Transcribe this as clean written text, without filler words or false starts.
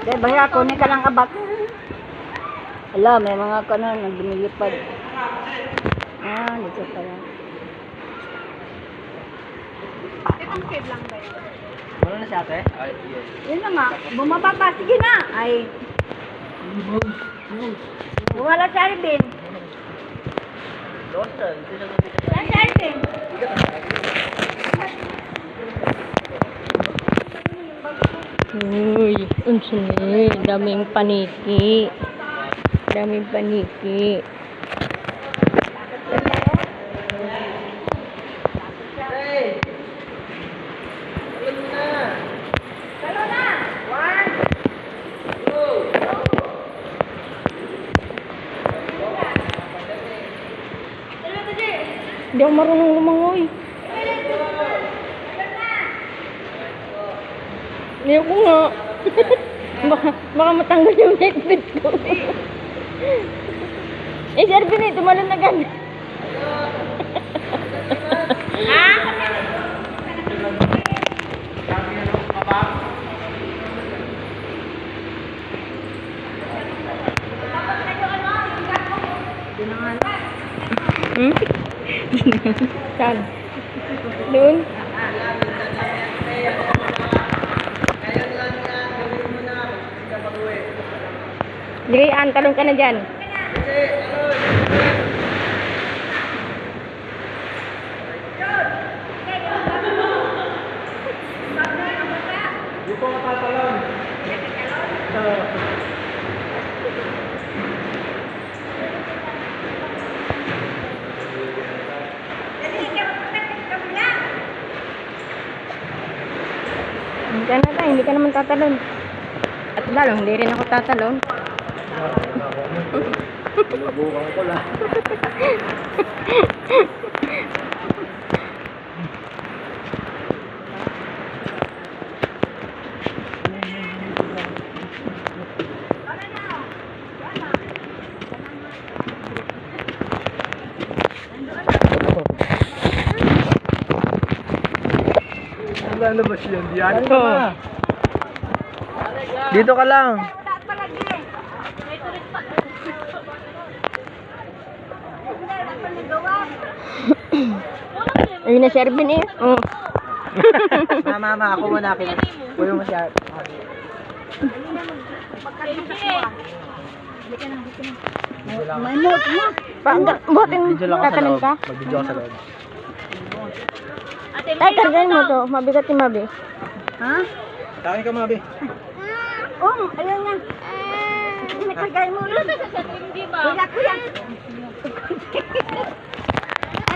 Dahil baya, kunin ka lang abak. Ala, may mga kanon, nagbumilipad. Ah, dito pala. Itong cave lang ba yun? Wala na si ate? Ay, yes. Yun na nga, bumaba pa. Sige na. Ay, wala si Arvin. Local. Wala si Arvin. Uy, unsa ni? Daming paniki. Daming paniki. Hey! Alam mo na! Talo na. One. Go! Talo na, Jay. Hindi ako marunong lumangoy. Hindi ako nga. baka matanggal yung headband ko. Eh, si Arvin eh, tumalon na ganda. Hmm? Saan? Doon? Dirian, talong ka na dyan. Dito ka tatalon. Hindi ka naman tatalon. At lalo, hindi rin ako tatalon. Lubukan ko lang. Wala ba siya? Diyan ka na. Dito ka lang. Ayun na si Arvin eh. Oh. Mama, ako muna. Kuya mo siya. May mood na. Buhatin mo. Video lang ako sa Tatalon loob. ka? Mag-video ako sa loob. Ay, kargahin mo to. Mabigat yung mabi. Ha? Kain ka, Mabi. Oh, ayun nga. May kagay mo. Wala ko yan.